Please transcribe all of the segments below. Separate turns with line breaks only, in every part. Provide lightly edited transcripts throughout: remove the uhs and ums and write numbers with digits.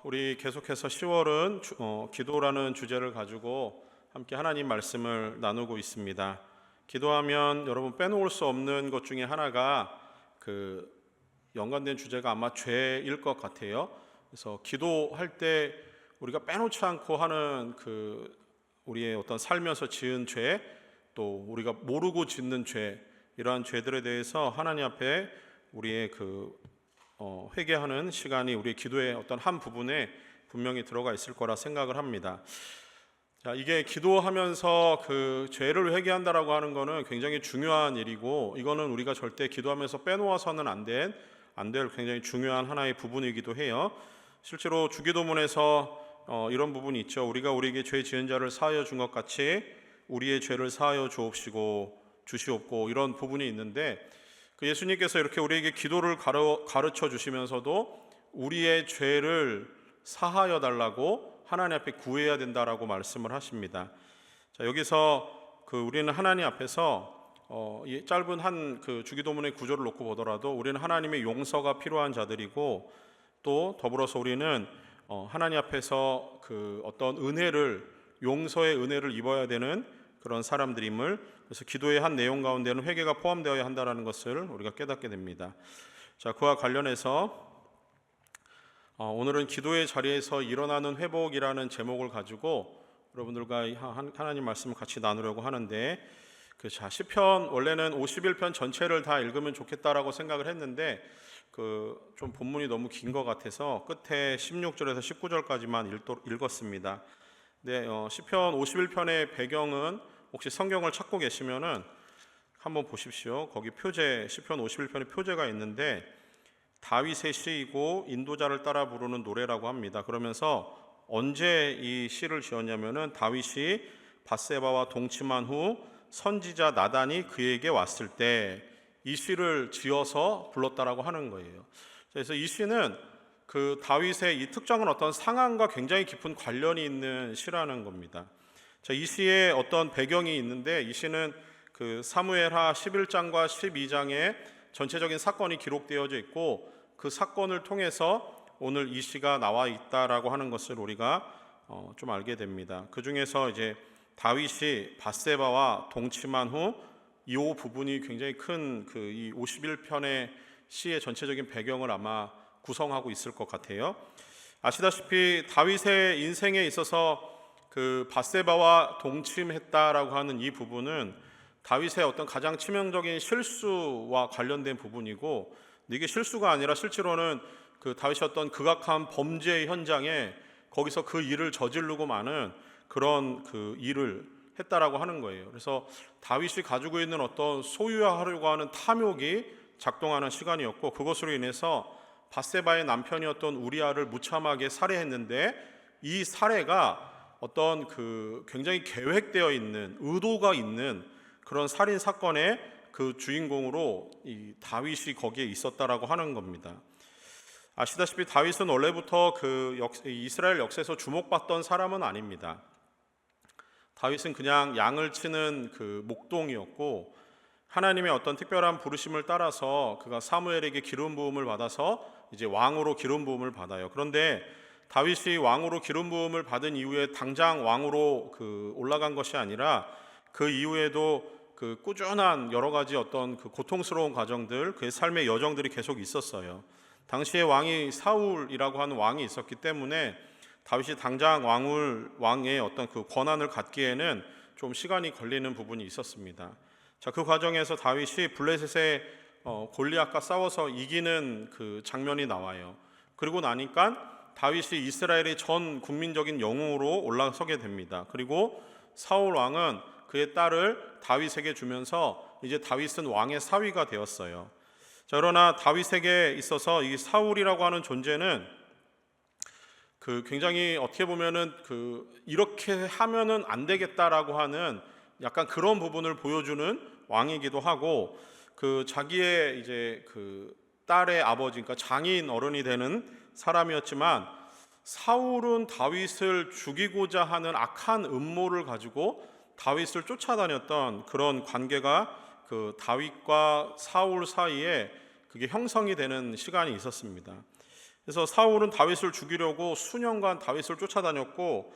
우리 계속해서 10월은 기도라는 주제를 가지고 함께 하나님 말씀을 나누고 있습니다. 기도하면 여러분 빼놓을 수 없는 것 중에 하나가 연관된 주제가 아마 죄일 것 같아요. 그래서 기도할 때 우리가 빼놓지 않고 하는 우리의 어떤 살면서 지은 죄, 또 우리가 모르고 짓는 죄, 이러한 죄들에 대해서 하나님 앞에 우리의 회개하는 시간이 우리의 기도의 어떤 한 부분에 분명히 들어가 있을 거라 생각을 합니다. 자, 이게 기도하면서 죄를 회개한다라고 하는 거는 굉장히 중요한 일이고, 이거는 우리가 절대 기도하면서 빼놓아서는 안 될 굉장히 중요한 하나의 부분이기도 해요. 실제로 주기도문에서 이런 부분이 있죠. 우리가 우리에게 죄 지은 자를 사하여 준 것 같이 우리의 죄를 사하여 주시옵고, 이런 부분이 있는데, 예수님께서 이렇게 우리에게 기도를 가르쳐 주시면서도 우리의 죄를 사하여 달라고 하나님 앞에 구해야 된다라고 말씀을 하십니다. 자, 여기서 우리는 하나님 앞에서 이 짧은 한 주기도문의 구조를 놓고 보더라도 우리는 하나님의 용서가 필요한 자들이고, 또 더불어서 우리는 하나님 앞에서 어떤 용서의 은혜를 입어야 되는 그런 사람들임을, 그래서 기도의 한 내용 가운데는 회개가 포함되어야 한다는 것을 우리가 깨닫게 됩니다. 자, 그와 관련해서 오늘은 기도의 자리에서 일어나는 회복이라는 제목을 가지고 여러분들과 하나님 말씀을 같이 나누려고 하는데, 시편 원래는 51편 전체를 다 읽으면 좋겠다라고 생각을 했는데 좀 본문이 너무 긴 것 같아서 끝에 16절에서 19절까지만 읽었습니다. 네, 시편 51편의 배경은 혹시 성경을 찾고 계시면은 한번 보십시오. 거기 시편 51편의 표제가 있는데 다윗의 시이고 인도자를 따라 부르는 노래라고 합니다. 그러면서 언제 이 시를 지었냐면은 다윗이 밧세바와 동침한 후 선지자 나단이 그에게 왔을 때 이 시를 지어서 불렀다라고 하는 거예요. 그래서 이 시는 다윗의 이 특정한 어떤 상황과 굉장히 깊은 관련이 있는 시라는 겁니다. 자, 이 시에 어떤 배경이 있는데, 이 시는 사무엘하 11장과 12장에 전체적인 사건이 기록되어져 있고, 그 사건을 통해서 오늘 이 시가 나와 있다라고 하는 것을 우리가 좀 알게 됩니다. 그 중에서 이제 다윗이 밧세바와 동침한 후 이 부분이 굉장히 큰 이 51편의 시의 전체적인 배경을 아마 구성하고 있을 것 같아요. 아시다시피 다윗의 인생에 있어서 밧세바와 동침했다라고 하는 이 부분은 다윗의 어떤 가장 치명적인 실수와 관련된 부분이고, 이게 실수가 아니라 실제로는 다윗이 어떤 극악한 범죄의 현장에 거기서 그 일을 저지르고 마는 그런 일을 했다라고 하는 거예요. 그래서 다윗이 가지고 있는 어떤 소유하려고 하는 탐욕이 작동하는 시간이었고, 그것으로 인해서 밧세바의 남편이었던 우리아를 무참하게 살해했는데, 이 살해가 어떤 굉장히 계획되어 있는 의도가 있는 그런 살인 사건의 주인공으로 이 다윗이 거기에 있었다라고 하는 겁니다. 아시다시피 다윗은 원래부터 이스라엘 역사에서 주목받던 사람은 아닙니다. 다윗은 그냥 양을 치는 목동이었고, 하나님의 어떤 특별한 부르심을 따라서 그가 사무엘에게 기름 부음을 받아서 이제 왕으로 기름 부음을 받아요. 그런데 다윗이 왕으로 기름 부음을 받은 이후에 당장 왕으로 올라간 것이 아니라 그 이후에도 꾸준한 여러 가지 어떤 고통스러운 과정들, 그의 삶의 여정들이 계속 있었어요. 당시에 왕이 사울이라고 하는 왕이 있었기 때문에 다윗이 당장 왕의 어떤 권한을 갖기에는 좀 시간이 걸리는 부분이 있었습니다. 자, 그 과정에서 다윗이 블레셋의 골리앗과 싸워서 이기는 장면이 나와요. 그리고 나니까 다윗이 이스라엘의 전 국민적인 영웅으로 올라서게 됩니다. 그리고 사울 왕은 그의 딸을 다윗에게 주면서 이제 다윗은 왕의 사위가 되었어요. 자, 그러나 다윗에게 있어서 이 사울이라고 하는 존재는 굉장히 어떻게 보면은 이렇게 하면은 안 되겠다라고 하는 약간 그런 부분을 보여주는 왕이기도 하고, 자기의 이제 딸의 아버지, 그러니까 장인 어른이 되는 사람이었지만, 사울은 다윗을 죽이고자 하는 악한 음모를 가지고 다윗을 쫓아다녔던 그런 관계가 다윗과 사울 사이에 그게 형성이 되는 시간이 있었습니다. 그래서 사울은 다윗을 죽이려고 수년간 다윗을 쫓아다녔고,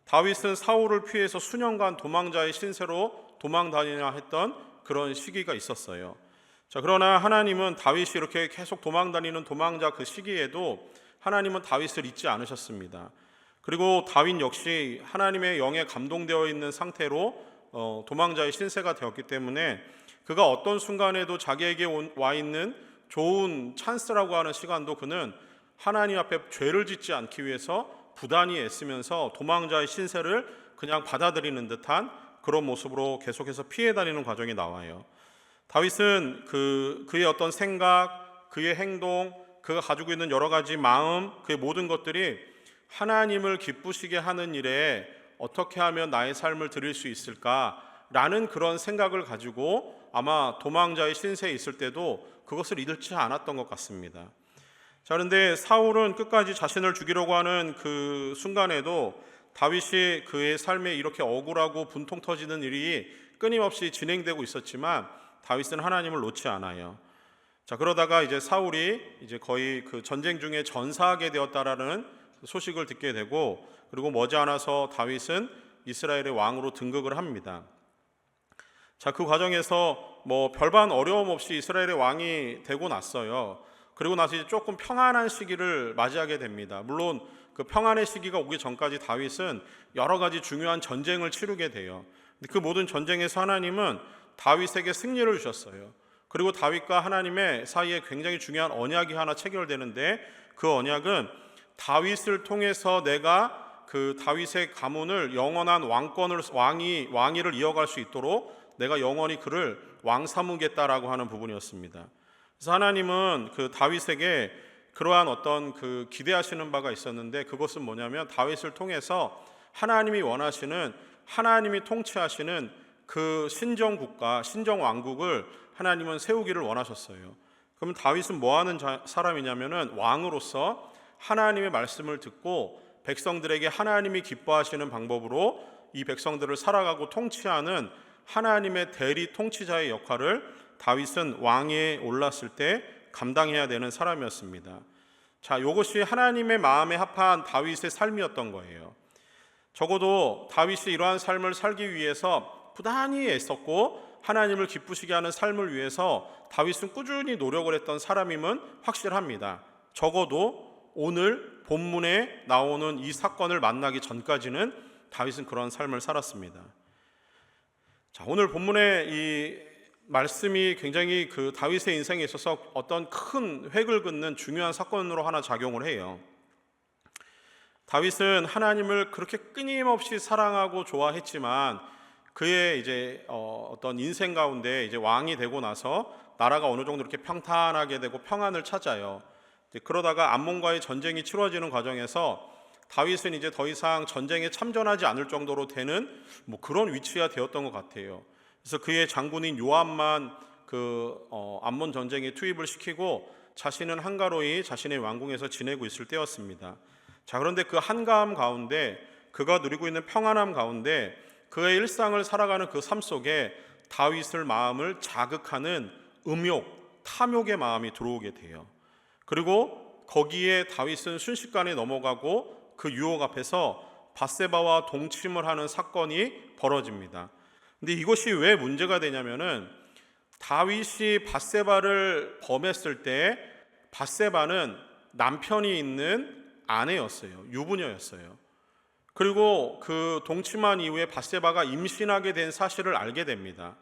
다윗은 사울을 피해서 수년간 도망자의 신세로 도망다니냐 했던 그런 시기가 있었어요. 자, 그러나 하나님은 다윗이 이렇게 계속 도망다니는 도망자 그 시기에도 하나님은 다윗을 잊지 않으셨습니다. 그리고 다윗 역시 하나님의 영에 감동되어 있는 상태로 도망자의 신세가 되었기 때문에 그가 어떤 순간에도 자기에게 와 있는 좋은 찬스라고 하는 시간도 그는 하나님 앞에 죄를 짓지 않기 위해서 부단히 애쓰면서 도망자의 신세를 그냥 받아들이는 듯한 그런 모습으로 계속해서 피해 다니는 과정이 나와요. 다윗은 그의 어떤 생각, 그의 행동, 그가 가지고 있는 여러 가지 마음, 그의 모든 것들이 하나님을 기쁘시게 하는 일에 어떻게 하면 나의 삶을 드릴 수 있을까라는 그런 생각을 가지고 아마 도망자의 신세에 있을 때도 그것을 잃지 않았던 것 같습니다. 자, 그런데 사울은 끝까지 자신을 죽이려고 하는 그 순간에도 다윗이 그의 삶에 이렇게 억울하고 분통 터지는 일이 끊임없이 진행되고 있었지만 다윗은 하나님을 놓지 않아요. 자, 그러다가 이제 사울이 이제 거의 그 전쟁 중에 전사하게 되었다라는 소식을 듣게 되고, 그리고 머지않아서 다윗은 이스라엘의 왕으로 등극을 합니다. 자, 그 과정에서 뭐 별반 어려움 없이 이스라엘의 왕이 되고 났어요. 그리고 나서 이제 조금 평안한 시기를 맞이하게 됩니다. 물론 그 평안의 시기가 오기 전까지 다윗은 여러 가지 중요한 전쟁을 치르게 돼요. 근데 그 모든 전쟁에서 하나님은 다윗에게 승리를 주셨어요. 그리고 다윗과 하나님의 사이에 굉장히 중요한 언약이 하나 체결되는데, 그 언약은 다윗을 통해서 내가 그 다윗의 가문을 영원한 왕위를 이어갈 수 있도록 내가 영원히 그를 왕 삼으겠다라고 하는 부분이었습니다. 그래서 하나님은 그 다윗에게 그러한 어떤 그 기대하시는 바가 있었는데, 그것은 뭐냐면 다윗을 통해서 하나님이 원하시는, 하나님이 통치하시는 그 신정국가, 신정왕국을 하나님은 세우기를 원하셨어요. 그러면 다윗은 뭐 하는 사람이냐면은 왕으로서 하나님의 말씀을 듣고 백성들에게 하나님이 기뻐하시는 방법으로 이 백성들을 살아가고 통치하는 하나님의 대리 통치자의 역할을 다윗은 왕위에 올랐을 때 감당해야 되는 사람이었습니다. 자, 이것이 하나님의 마음에 합한 다윗의 삶이었던 거예요. 적어도 다윗이 이러한 삶을 살기 위해서 부단히 애썼고 하나님을 기쁘시게 하는 삶을 위해서 다윗은 꾸준히 노력을 했던 사람임은 확실합니다. 적어도 오늘 본문에 나오는 이 사건을 만나기 전까지는 다윗은 그런 삶을 살았습니다. 자, 오늘 본문의 이 말씀이 굉장히 그 다윗의 인생에 있어서 어떤 큰 획을 긋는 중요한 사건으로 하나 작용을 해요. 다윗은 하나님을 그렇게 끊임없이 사랑하고 좋아했지만 그의 이제 어떤 인생 가운데 이제 왕이 되고 나서 나라가 어느 정도 이렇게 평탄하게 되고 평안을 찾아요. 그러다가 암몬과의 전쟁이 치러지는 과정에서 다윗은 이제 더 이상 전쟁에 참전하지 않을 정도로 되는 뭐 그런 위치가 되었던 것 같아요. 그래서 그의 장군인 요압만 그 암몬 전쟁에 투입을 시키고 자신은 한가로이 자신의 왕궁에서 지내고 있을 때였습니다. 자, 그런데 그 한가함 가운데, 그가 누리고 있는 평안함 가운데 그의 일상을 살아가는 그 삶 속에 다윗의 마음을 자극하는 음욕, 탐욕의 마음이 들어오게 돼요. 그리고 거기에 다윗은 순식간에 넘어가고 그 유혹 앞에서 밧세바와 동침을 하는 사건이 벌어집니다. 근데 이것이 왜 문제가 되냐면은 다윗이 밧세바를 범했을 때 밧세바는 남편이 있는 아내였어요. 유부녀였어요. 그리고 그 동침한 이후에 밧세바가 임신하게 된 사실을 알게 됩니다.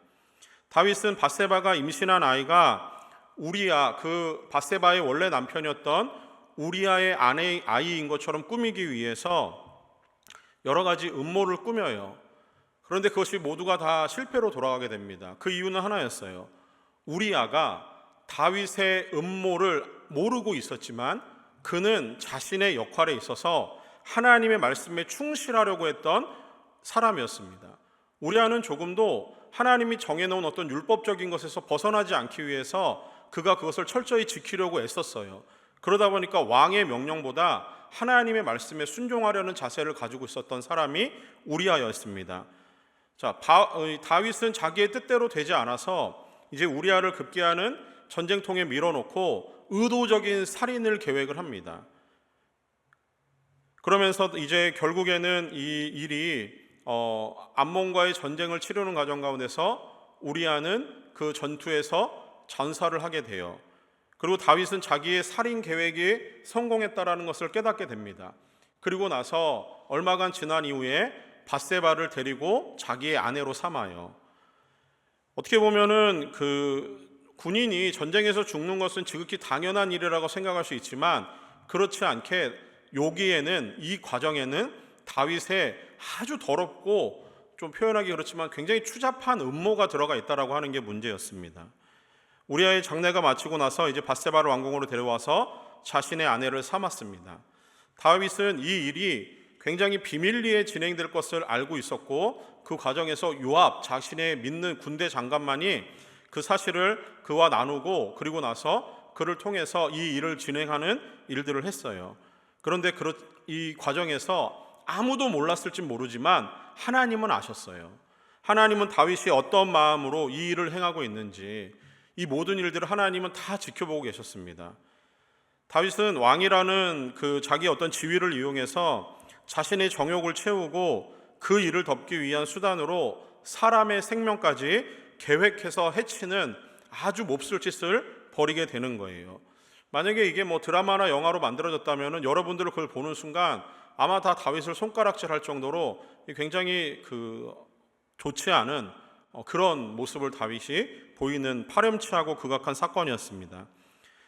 다윗은 밧세바가 임신한 아이가 우리야, 그 밧세바의 원래 남편이었던 우리아의 아이인 것처럼 꾸미기 위해서 여러 가지 음모를 꾸며요. 그런데 그것이 모두가 다 실패로 돌아가게 됩니다. 그 이유는 하나였어요. 우리아가 다윗의 음모를 모르고 있었지만 그는 자신의 역할에 있어서 하나님의 말씀에 충실하려고 했던 사람이었습니다. 우리아는 조금도 하나님이 정해놓은 어떤 율법적인 것에서 벗어나지 않기 위해서 그가 그것을 철저히 지키려고 애썼어요. 그러다 보니까 왕의 명령보다 하나님의 말씀에 순종하려는 자세를 가지고 있었던 사람이 우리아였습니다. 자, 다윗은 자기의 뜻대로 되지 않아서 이제 우리아를 급기야는 전쟁통에 밀어놓고 의도적인 살인을 계획을 합니다. 그러면서 이제 결국에는 이 일이 암몬과의 전쟁을 치르는 과정 가운데서 우리아는 그 전투에서 전사를 하게 돼요. 그리고 다윗은 자기의 살인 계획이 성공했다라는 것을 깨닫게 됩니다. 그리고 나서 얼마간 지난 이후에 밧세바를 데리고 자기의 아내로 삼아요. 어떻게 보면은 그 군인이 전쟁에서 죽는 것은 지극히 당연한 일이라고 생각할 수 있지만 그렇지 않게 여기에는, 이 과정에는 다윗의 아주 더럽고 좀 표현하기 그렇지만 굉장히 추잡한 음모가 들어가 있다라고 하는 게 문제였습니다. 우리아의 장례가 마치고 나서 이제 밧세바를 왕궁으로 데려와서 자신의 아내를 삼았습니다. 다윗은 이 일이 굉장히 비밀리에 진행될 것을 알고 있었고 그 과정에서 요압, 자신의 믿는 군대 장관만이 그 사실을 그와 나누고 그리고 나서 그를 통해서 이 일을 진행하는 일들을 했어요. 그런데 이 과정에서 아무도 몰랐을지 모르지만 하나님은 아셨어요. 하나님은 다윗이 어떤 마음으로 이 일을 행하고 있는지, 이 모든 일들을 하나님은 다 지켜보고 계셨습니다. 다윗은 왕이라는 그 자기 어떤 지위를 이용해서 자신의 정욕을 채우고 그 일을 덮기 위한 수단으로 사람의 생명까지 계획해서 해치는 아주 몹쓸 짓을 벌이게 되는 거예요. 만약에 이게 뭐 드라마나 영화로 만들어졌다면 여러분들은 그걸 보는 순간 아마 다 다윗을 손가락질할 정도로 굉장히 좋지 않은 그런 모습을 다윗이 보이는 파렴치하고 극악한 사건이었습니다.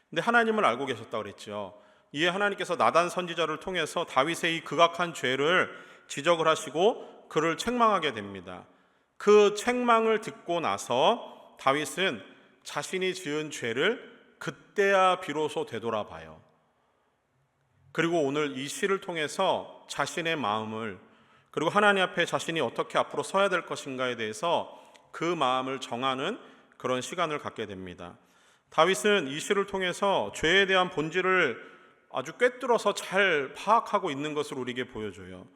근데 하나님을 알고 계셨다고 그랬죠. 이에 하나님께서 나단 선지자를 통해서 다윗의 이 극악한 죄를 지적을 하시고 그를 책망하게 됩니다. 그 책망을 듣고 나서 다윗은 자신이 지은 죄를 그때야 비로소 되돌아봐요. 그리고 오늘 이 시를 통해서 자신의 마음을, 그리고 하나님 앞에 자신이 어떻게 앞으로 서야 될 것인가에 대해서 그 마음을 정하는 그런 시간을 갖게 됩니다. 다윗은 이 시를 통해서 죄에 대한 본질을 아주 꿰뚫어서 잘 파악하고 있는 것을 우리에게 보여줘요.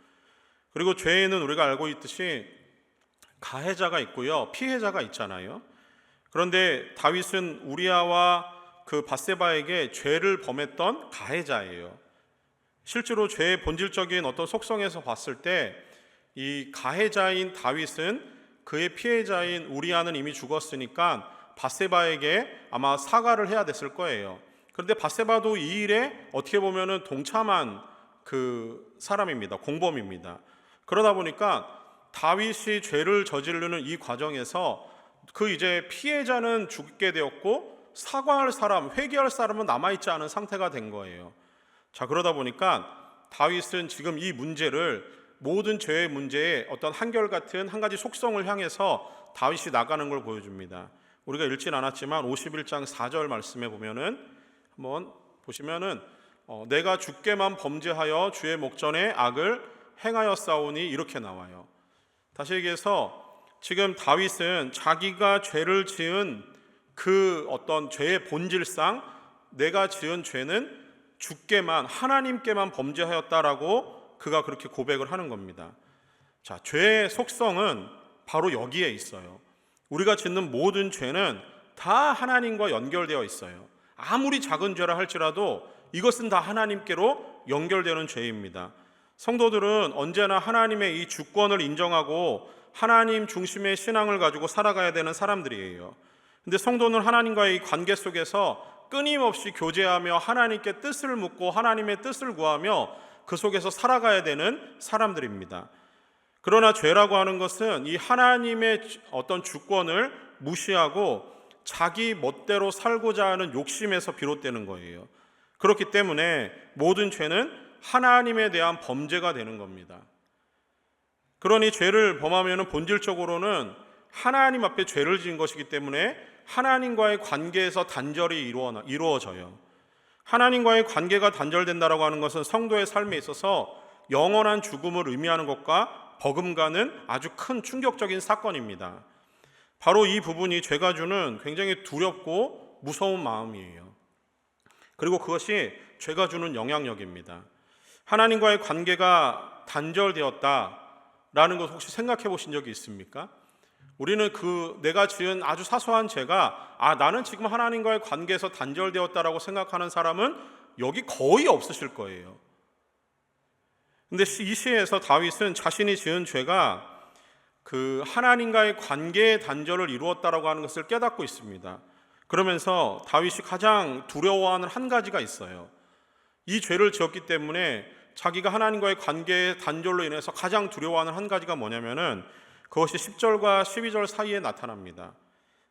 그리고 죄에는 우리가 알고 있듯이 가해자가 있고요, 피해자가 있잖아요. 그런데 다윗은 우리아와 그 밧세바에게 죄를 범했던 가해자예요. 실제로 죄의 본질적인 어떤 속성에서 봤을 때 이 가해자인 다윗은 그의 피해자인 우리아는 이미 죽었으니까 밧세바에게 아마 사과를 해야 됐을 거예요. 그런데 밧세바도 이 일에 어떻게 보면은 동참한 그 사람입니다. 공범입니다. 그러다 보니까 다윗이 죄를 저지르는 이 과정에서 그 이제 피해자는 죽게 되었고 사과할 사람, 회개할 사람은 남아있지 않은 상태가 된 거예요. 자, 그러다 보니까 다윗은 지금 이 문제를, 모든 죄의 문제에 어떤 한결같은 한 가지 속성을 향해서 다윗이 나가는 걸 보여줍니다. 우리가 읽진 않았지만 51장 4절 말씀에 보면은 한번 보시면은 내가 주께만 범죄하여 주의 목전에 악을 행하였사오니 이렇게 나와요. 다시 얘기해서 지금 다윗은 자기가 죄를 지은 그 어떤 죄의 본질상 내가 지은 죄는 주께만, 하나님께만 범죄하였다라고 그가 그렇게 고백을 하는 겁니다. 자, 죄의 속성은 바로 여기에 있어요. 우리가 짓는 모든 죄는 다 하나님과 연결되어 있어요. 아무리 작은 죄라 할지라도 이것은 다 하나님께로 연결되는 죄입니다. 성도들은 언제나 하나님의 이 주권을 인정하고 하나님 중심의 신앙을 가지고 살아가야 되는 사람들이에요. 근데 성도는 하나님과의 이 관계 속에서 끊임없이 교제하며 하나님께 뜻을 묻고 하나님의 뜻을 구하며 그 속에서 살아가야 되는 사람들입니다. 그러나 죄라고 하는 것은 이 하나님의 어떤 주권을 무시하고 자기 멋대로 살고자 하는 욕심에서 비롯되는 거예요. 그렇기 때문에 모든 죄는 하나님에 대한 범죄가 되는 겁니다. 그러니 죄를 범하면 본질적으로는 하나님 앞에 죄를 지은 것이기 때문에 하나님과의 관계에서 단절이 이루어져요. 하나님과의 관계가 단절된다라고 하는 것은 성도의 삶에 있어서 영원한 죽음을 의미하는 것과 버금가는 아주 큰 충격적인 사건입니다. 바로 이 부분이 죄가 주는 굉장히 두렵고 무서운 마음이에요. 그리고 그것이 죄가 주는 영향력입니다. 하나님과의 관계가 단절되었다라는 것 혹시 생각해 보신 적이 있습니까? 우리는 그 내가 지은 아주 사소한 죄가 나는 지금 하나님과의 관계에서 단절되었다라고 생각하는 사람은 여기 거의 없으실 거예요. 근데 이 시에서 다윗은 자신이 지은 죄가 그 하나님과의 관계의 단절을 이루었다라고 하는 것을 깨닫고 있습니다. 그러면서 다윗이 가장 두려워하는 한 가지가 있어요. 이 죄를 지었기 때문에 자기가 하나님과의 관계의 단절로 인해서 가장 두려워하는 한 가지가 뭐냐면은 그것이 10절과 12절 사이에 나타납니다.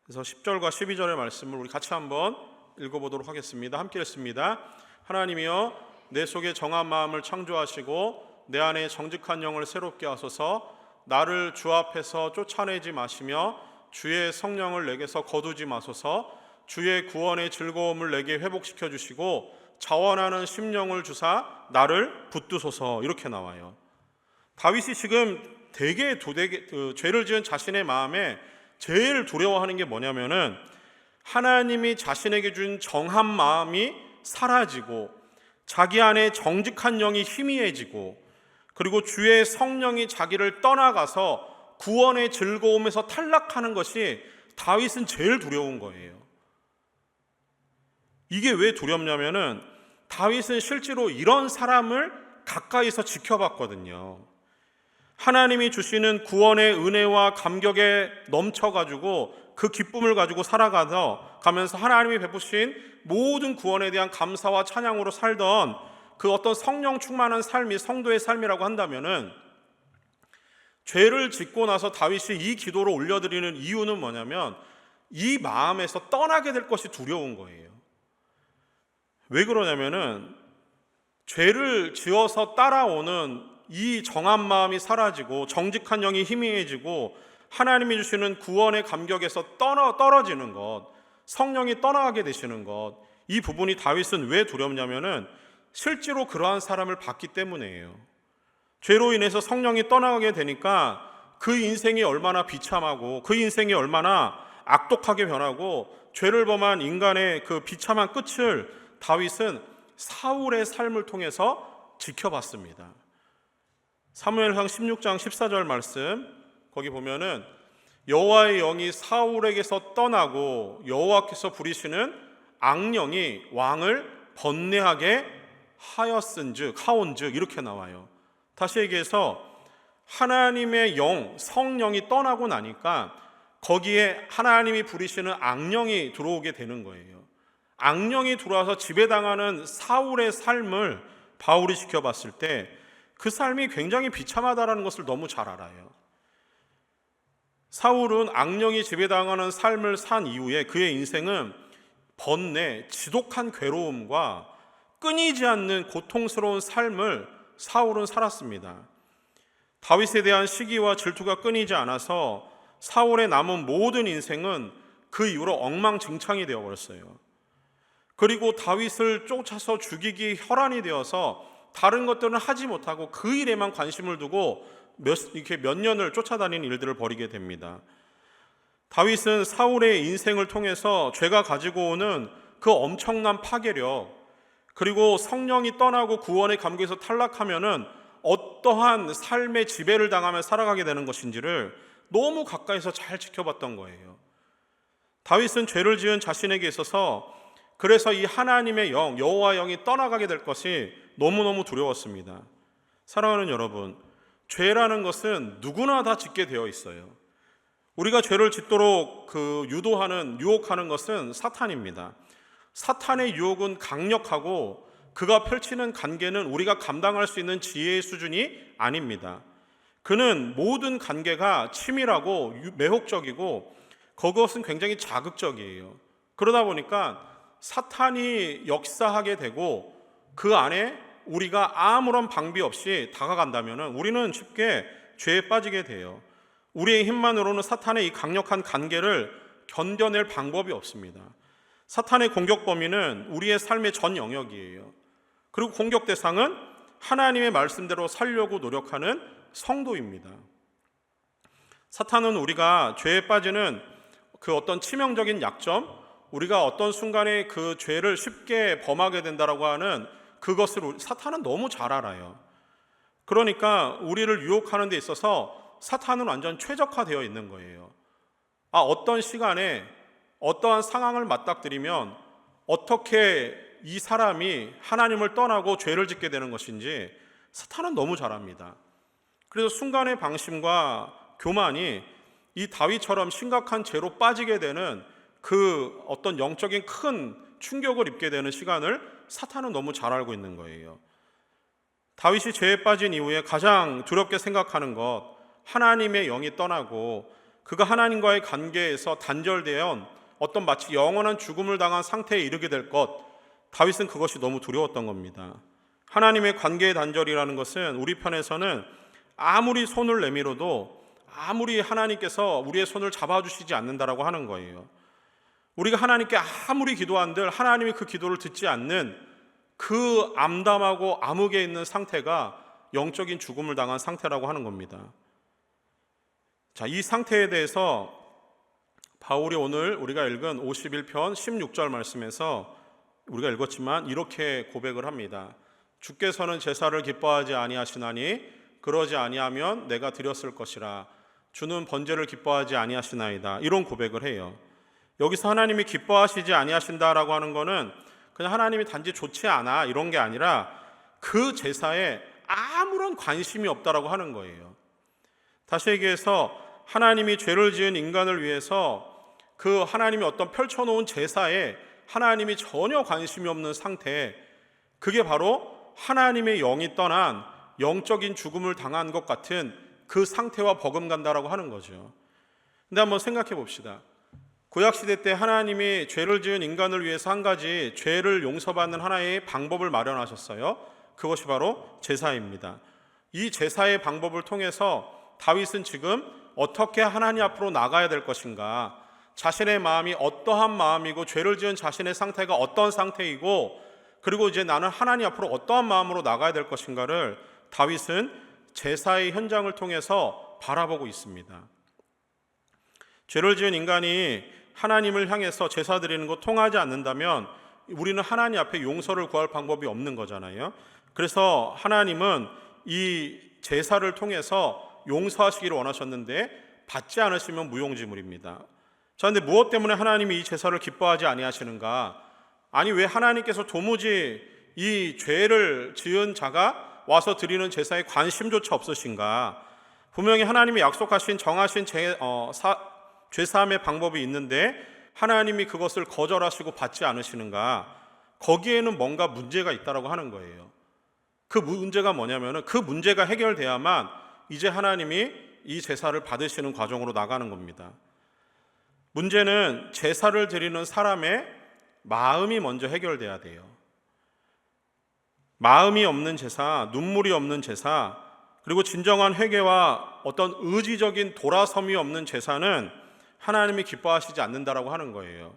그래서 10절과 12절의 말씀을 우리 같이 한번 읽어보도록 하겠습니다. 함께 읽습니다. 하나님이여 내 속에 정한 마음을 창조하시고 내 안에 정직한 영을 새롭게 하소서. 나를 주 앞에서 쫓아내지 마시며 주의 성령을 내게서 거두지 마소서. 주의 구원의 즐거움을 내게 회복시켜 주시고 자원하는 심령을 주사 나를 붙드소서. 이렇게 나와요. 다윗이 지금 되게 죄를 지은 자신의 마음에 제일 두려워하는 게 뭐냐면은 하나님이 자신에게 준 정한 마음이 사라지고 자기 안에 정직한 영이 희미해지고 그리고 주의 성령이 자기를 떠나가서 구원의 즐거움에서 탈락하는 것이 다윗은 제일 두려운 거예요. 이게 왜 두렵냐면은 다윗은 실제로 이런 사람을 가까이서 지켜봤거든요. 하나님이 주시는 구원의 은혜와 감격에 넘쳐가지고 그 기쁨을 가지고 살아가면서 하나님이 베푸신 모든 구원에 대한 감사와 찬양으로 살던 그 어떤 성령 충만한 삶이 성도의 삶이라고 한다면은 죄를 짓고 나서 다윗이 이 기도를 올려드리는 이유는 뭐냐면 이 마음에서 떠나게 될 것이 두려운 거예요. 왜 그러냐면은 죄를 지어서 따라오는 이 정한 마음이 사라지고 정직한 영이 희미해지고 하나님이 주시는 구원의 감격에서 떨어지는 것, 성령이 떠나게 되시는 것, 이 부분이 다윗은 왜 두렵냐면은 실제로 그러한 사람을 봤기 때문이에요. 죄로 인해서 성령이 떠나게 되니까 그 인생이 얼마나 비참하고 그 인생이 얼마나 악독하게 변하고 죄를 범한 인간의 그 비참한 끝을 다윗은 사울의 삶을 통해서 지켜봤습니다. 사무엘상 16장 14절 말씀 거기 보면은 여호와의 영이 사울에게서 떠나고 여호와께서 부리시는 악령이 왕을 번뇌하게 하온즉 이렇게 나와요. 다시 얘기해서 하나님의 영, 성령이 떠나고 나니까 거기에 하나님이 부리시는 악령이 들어오게 되는 거예요. 악령이 들어와서 지배당하는 사울의 삶을 바울이 지켜봤을 때 그 삶이 굉장히 비참하다는 것을 너무 잘 알아요. 사울은 악령이 지배당하는 삶을 산 이후에 그의 인생은 번뇌, 지독한 괴로움과 끊이지 않는 고통스러운 삶을 사울은 살았습니다. 다윗에 대한 시기와 질투가 끊이지 않아서 사울의 남은 모든 인생은 그 이후로 엉망진창이 되어버렸어요. 그리고 다윗을 쫓아서 죽이기 혈안이 되어서 다른 것들은 하지 못하고 그 일에만 관심을 두고 이렇게 몇 년을 쫓아다니는 일들을 벌이게 됩니다. 다윗은 사울의 인생을 통해서 죄가 가지고 오는 그 엄청난 파괴력, 그리고 성령이 떠나고 구원의 감격에서 탈락하면은 어떠한 삶의 지배를 당하며 살아가게 되는 것인지를 너무 가까이서 잘 지켜봤던 거예요. 다윗은 죄를 지은 자신에게 있어서 그래서 이 하나님의 영, 여호와 영이 떠나가게 될 것이 너무너무 두려웠습니다. 사랑하는 여러분, 죄라는 것은 누구나 다 짓게 되어 있어요. 우리가 죄를 짓도록 유혹하는 것은 사탄입니다. 사탄의 유혹은 강력하고 그가 펼치는 관계는 우리가 감당할 수 있는 지혜의 수준이 아닙니다. 그는 모든 관계가 치밀하고 매혹적이고 그것은 굉장히 자극적이에요. 그러다 보니까 사탄이 역사하게 되고 그 안에 우리가 아무런 방비 없이 다가간다면 우리는 쉽게 죄에 빠지게 돼요. 우리의 힘만으로는 사탄의 이 강력한 관계를 견뎌낼 방법이 없습니다. 사탄의 공격 범위는 우리의 삶의 전 영역이에요. 그리고 공격 대상은 하나님의 말씀대로 살려고 노력하는 성도입니다. 사탄은 우리가 죄에 빠지는 그 어떤 치명적인 약점, 우리가 어떤 순간에 그 죄를 쉽게 범하게 된다라고 하는 그것을 사탄은 너무 잘 알아요. 그러니까 우리를 유혹하는 데 있어서 사탄은 완전 최적화되어 있는 거예요. 어떤 시간에 어떠한 상황을 맞닥뜨리면 어떻게 이 사람이 하나님을 떠나고 죄를 짓게 되는 것인지 사탄은 너무 잘 압니다. 그래서 순간의 방심과 교만이 이 다윗처럼 심각한 죄로 빠지게 되는 그 어떤 영적인 큰 충격을 입게 되는 시간을 사탄은 너무 잘 알고 있는 거예요. 다윗이 죄에 빠진 이후에 가장 두렵게 생각하는 것, 하나님의 영이 떠나고 그가 하나님과의 관계에서 단절되어 어떤 마치 영원한 죽음을 당한 상태에 이르게 될 것, 다윗은 그것이 너무 두려웠던 겁니다. 하나님의 관계의 단절이라는 것은 우리 편에서는 아무리 손을 내밀어도 아무리 하나님께서 우리의 손을 잡아주시지 않는다라고 하는 거예요. 우리가 하나님께 아무리 기도한들 하나님이 그 기도를 듣지 않는 그 암담하고 암흑에 있는 상태가 영적인 죽음을 당한 상태라고 하는 겁니다. 자, 이 상태에 대해서 바울이 오늘 우리가 읽은 51편 16절 말씀에서 우리가 읽었지만 이렇게 고백을 합니다. 주께서는 제사를 기뻐하지 아니하시나니 그러지 아니하면 내가 드렸을 것이라. 주는 번제를 기뻐하지 아니하시나이다. 이런 고백을 해요. 여기서 하나님이 기뻐하시지 아니하신다라고 하는 거는 그냥 하나님이 단지 좋지 않아 이런 게 아니라 그 제사에 아무런 관심이 없다라고 하는 거예요. 다시 얘기해서 하나님이 죄를 지은 인간을 위해서 그 하나님이 어떤 펼쳐놓은 제사에 하나님이 전혀 관심이 없는 상태, 그게 바로 하나님의 영이 떠난 영적인 죽음을 당한 것 같은 그 상태와 버금간다라고 하는 거죠. 근데 한번 생각해 봅시다. 구약시대 때 하나님이 죄를 지은 인간을 위해서 한 가지 죄를 용서받는 하나의 방법을 마련하셨어요. 그것이 바로 제사입니다. 이 제사의 방법을 통해서 다윗은 지금 어떻게 하나님 앞으로 나가야 될 것인가, 자신의 마음이 어떠한 마음이고 죄를 지은 자신의 상태가 어떤 상태이고 그리고 이제 나는 하나님 앞으로 어떠한 마음으로 나가야 될 것인가를 다윗은 제사의 현장을 통해서 바라보고 있습니다. 죄를 지은 인간이 하나님을 향해서 제사 드리는 거 통하지 않는다면 우리는 하나님 앞에 용서를 구할 방법이 없는 거잖아요. 그래서 하나님은 이 제사를 통해서 용서하시기를 원하셨는데 받지 않으시면 무용지물입니다. 자, 근데 무엇 때문에 하나님이 이 제사를 기뻐하지 아니하시는가? 아니, 왜 하나님께서 도무지 이 죄를 지은 자가 와서 드리는 제사에 관심조차 없으신가? 분명히 하나님이 약속하신 정하신 죄사함의 방법이 있는데 하나님이 그것을 거절하시고 받지 않으시는가? 거기에는 뭔가 문제가 있다라고 하는 거예요. 그 문제가 뭐냐면은 그 문제가 해결돼야만 이제 하나님이 이 제사를 받으시는 과정으로 나가는 겁니다. 문제는 제사를 드리는 사람의 마음이 먼저 해결돼야 돼요. 마음이 없는 제사, 눈물이 없는 제사, 그리고 진정한 회개와 어떤 의지적인 돌아섬이 없는 제사는 하나님이 기뻐하시지 않는다라고 하는 거예요.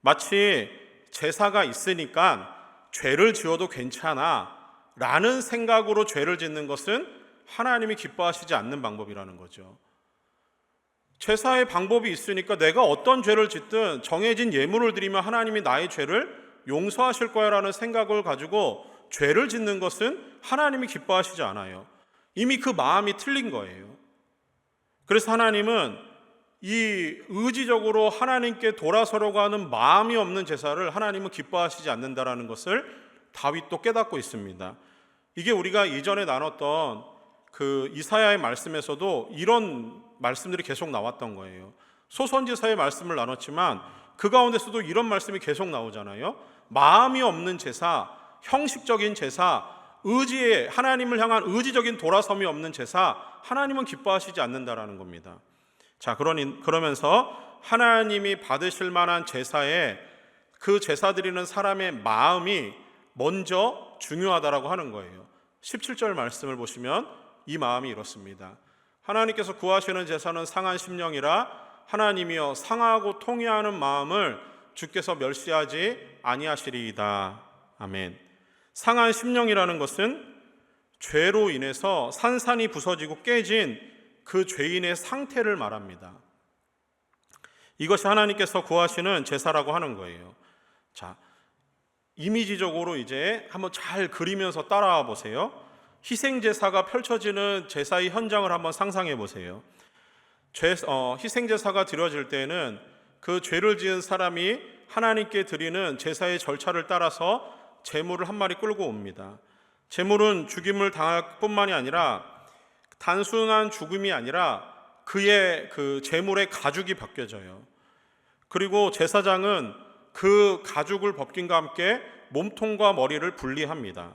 마치 제사가 있으니까 죄를 지어도 괜찮아 라는 생각으로 죄를 짓는 것은 하나님이 기뻐하시지 않는 방법이라는 거죠. 제사의 방법이 있으니까 내가 어떤 죄를 짓든 정해진 예물을 드리면 하나님이 나의 죄를 용서하실 거야 라는 생각을 가지고 죄를 짓는 것은 하나님이 기뻐하시지 않아요. 이미 그 마음이 틀린 거예요. 그래서 하나님은 이 의지적으로 하나님께 돌아서려고 하는 마음이 없는 제사를 하나님은 기뻐하시지 않는다라는 것을 다윗도 깨닫고 있습니다. 이게 우리가 이전에 나눴던 그 이사야의 말씀에서도 이런 말씀들이 계속 나왔던 거예요. 소선지사의 말씀을 나눴지만 그 가운데서도 이런 말씀이 계속 나오잖아요. 마음이 없는 제사, 형식적인 제사, 의지에 하나님을 향한 의지적인 돌아섬이 없는 제사, 하나님은 기뻐하시지 않는다라는 겁니다. 자, 그러면서 하나님이 받으실 만한 제사에 그 제사 드리는 사람의 마음이 먼저 중요하다라고 하는 거예요. 17절 말씀을 보시면 이 마음이 이렇습니다. 하나님께서 구하시는 제사는 상한 심령이라 하나님이여 상하고 통회하는 마음을 주께서 멸시하지 아니하시리이다. 아멘. 상한 심령이라는 것은 죄로 인해서 산산이 부서지고 깨진 그 죄인의 상태를 말합니다. 이것이 하나님께서 구하시는 제사라고 하는 거예요. 자, 이미지적으로 이제 한번 잘 그리면서 따라와 보세요. 희생제사가 펼쳐지는 제사의 현장을 한번 상상해 보세요. 희생 제사가 드려질 때에는 그 죄를 지은 사람이 하나님께 드리는 제사의 절차를 따라서 제물을 한 마리 끌고 옵니다. 제물은 죽임을 당할 뿐만이 아니라 단순한 죽음이 아니라 그의 그 제물의 가죽이 벗겨져요. 그리고 제사장은 그 가죽을 벗김과 함께 몸통과 머리를 분리합니다.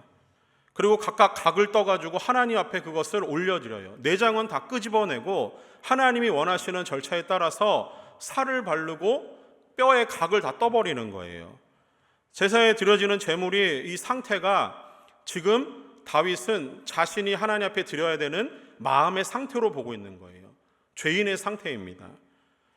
그리고 각각 각을 떠가지고 하나님 앞에 그것을 올려드려요. 내장은 다 끄집어내고 하나님이 원하시는 절차에 따라서 살을 바르고 뼈의 각을 다 떠버리는 거예요. 제사에 드려지는 제물이 이 상태가 지금 다윗은 자신이 하나님 앞에 드려야 되는 마음의 상태로 보고 있는 거예요. 죄인의 상태입니다.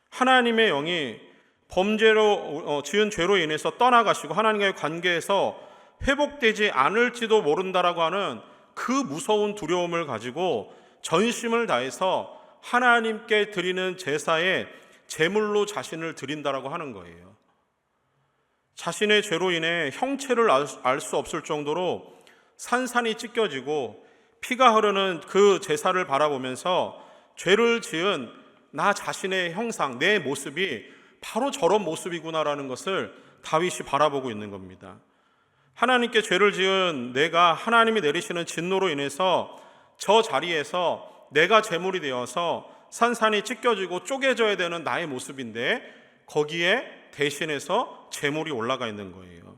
하나님의 영이 범죄로 지은 죄로 인해서 떠나가시고 하나님과의 관계에서 회복되지 않을지도 모른다라고 하는 그 무서운 두려움을 가지고 전심을 다해서 하나님께 드리는 제사에 제물로 자신을 드린다라고 하는 거예요. 자신의 죄로 인해 형체를 알 수 없을 정도로 산산이 찢겨지고 피가 흐르는 그 제사를 바라보면서 죄를 지은 나 자신의 형상, 내 모습이 바로 저런 모습이구나라는 것을 다윗이 바라보고 있는 겁니다. 하나님께 죄를 지은 내가 하나님이 내리시는 진노로 인해서 저 자리에서 내가 제물이 되어서 산산이 찢겨지고 쪼개져야 되는 나의 모습인데 거기에 대신해서 제물이 올라가 있는 거예요.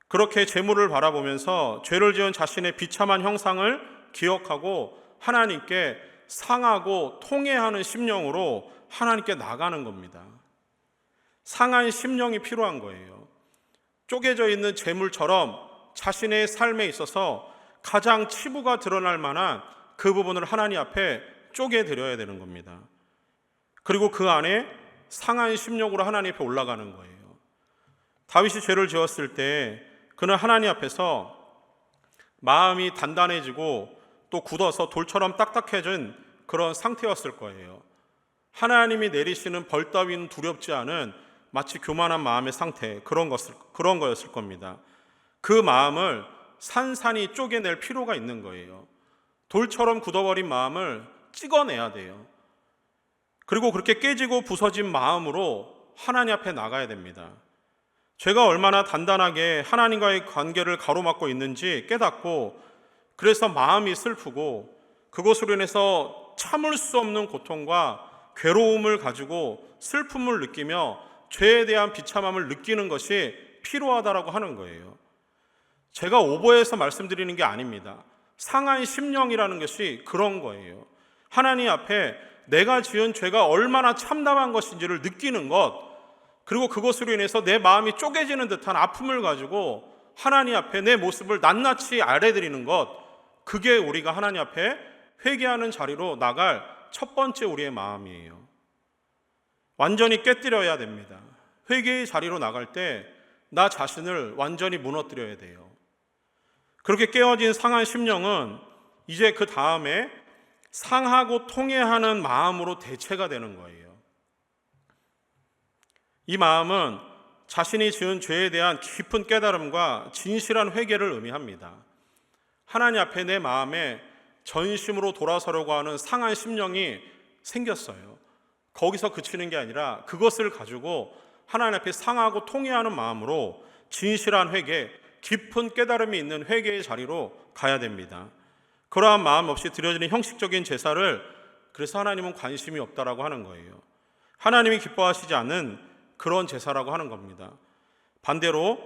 그렇게 제물을 바라보면서 죄를 지은 자신의 비참한 형상을 기억하고 하나님께 상하고 통회하는 심령으로 하나님께 나가는 겁니다. 상한 심령이 필요한 거예요. 쪼개져 있는 제물처럼 자신의 삶에 있어서 가장 치부가 드러날 만한 그 부분을 하나님 앞에 쪼개드려야 되는 겁니다. 그리고 그 안에 상한 심령으로 하나님 앞에 올라가는 거예요. 다윗이 죄를 지었을 때 그는 하나님 앞에서 마음이 단단해지고 또 굳어서 돌처럼 딱딱해진 그런 상태였을 거예요. 하나님이 내리시는 벌 따위는 두렵지 않은 마치 교만한 마음의 상태, 그런 거였을 겁니다. 그 마음을 산산이 쪼개낼 필요가 있는 거예요. 돌처럼 굳어버린 마음을 찍어내야 돼요. 그리고 그렇게 깨지고 부서진 마음으로 하나님 앞에 나가야 됩니다. 죄가 얼마나 단단하게 하나님과의 관계를 가로막고 있는지 깨닫고, 그래서 마음이 슬프고 그것으로 인해서 참을 수 없는 고통과 괴로움을 가지고 슬픔을 느끼며 죄에 대한 비참함을 느끼는 것이 필요하다라고 하는 거예요. 제가 오버해서 말씀드리는 게 아닙니다. 상한 심령이라는 것이 그런 거예요. 하나님 앞에 내가 지은 죄가 얼마나 참담한 것인지를 느끼는 것, 그리고 그것으로 인해서 내 마음이 쪼개지는 듯한 아픔을 가지고 하나님 앞에 내 모습을 낱낱이 아뢰드리는 것, 그게 우리가 하나님 앞에 회개하는 자리로 나갈 첫 번째 우리의 마음이에요. 완전히 깨뜨려야 됩니다. 회개의 자리로 나갈 때 나 자신을 완전히 무너뜨려야 돼요. 그렇게 깨어진 상한 심령은 이제 그 다음에 상하고 통회하는 마음으로 대체가 되는 거예요. 이 마음은 자신이 지은 죄에 대한 깊은 깨달음과 진실한 회개를 의미합니다. 하나님 앞에 내 마음에 전심으로 돌아서려고 하는 상한 심령이 생겼어요. 거기서 그치는 게 아니라 그것을 가지고 하나님 앞에 상하고 통회하는 마음으로 진실한 회개, 깊은 깨달음이 있는 회개의 자리로 가야 됩니다. 그러한 마음 없이 드려지는 형식적인 제사를 그래서 하나님은 관심이 없다라고 하는 거예요. 하나님이 기뻐하시지 않는 그런 제사라고 하는 겁니다. 반대로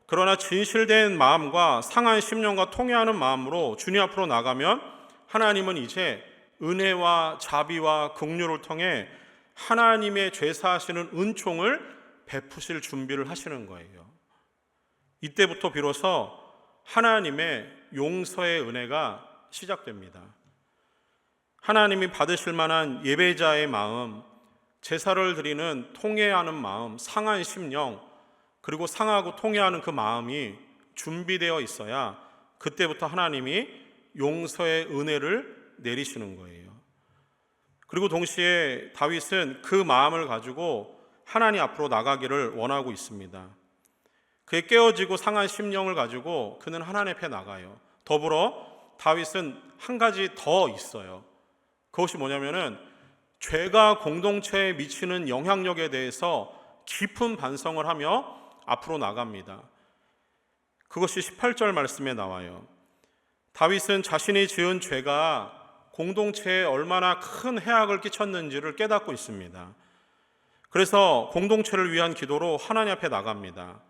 그러나 진실된 마음과 상한 심령과 통회하는 마음으로 주님 앞으로 나가면 하나님은 이제 은혜와 자비와 긍휼을 통해 하나님의 죄사하시는 은총을 베푸실 준비를 하시는 거예요. 이때부터 비로소 하나님의 용서의 은혜가 시작됩니다. 하나님이 받으실 만한 예배자의 마음, 제사를 드리는 통회하는 마음, 상한 심령, 그리고 상하고 통회하는 그 마음이 준비되어 있어야 그때부터 하나님이 용서의 은혜를 내리시는 거예요. 그리고 동시에 다윗은 그 마음을 가지고 하나님 앞으로 나가기를 원하고 있습니다. 그의 깨어지고 상한 심령을 가지고 그는 하나님 앞에 나가요. 더불어 다윗은 한 가지 더 있어요. 그것이 뭐냐면은 죄가 공동체에 미치는 영향력에 대해서 깊은 반성을 하며 앞으로 나갑니다. 그것이 18절 말씀에 나와요. 다윗은 자신이 지은 죄가 공동체에 얼마나 큰 해악을 끼쳤는지를 깨닫고 있습니다. 그래서 공동체를 위한 기도로 하나님 앞에 나갑니다.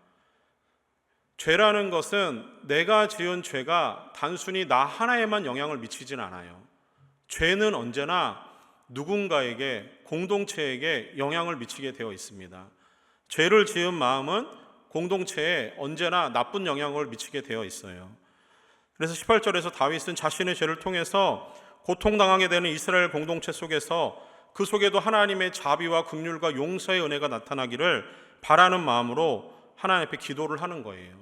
죄라는 것은 내가 지은 죄가 단순히 나 하나에만 영향을 미치진 않아요. 죄는 언제나 누군가에게, 공동체에게 영향을 미치게 되어 있습니다. 죄를 지은 마음은 공동체에 언제나 나쁜 영향을 미치게 되어 있어요. 그래서 18절에서 다윗은 자신의 죄를 통해서 고통당하게 되는 이스라엘 공동체 속에서 그 속에도 하나님의 자비와 긍휼과 용서의 은혜가 나타나기를 바라는 마음으로 하나님 앞에 기도를 하는 거예요.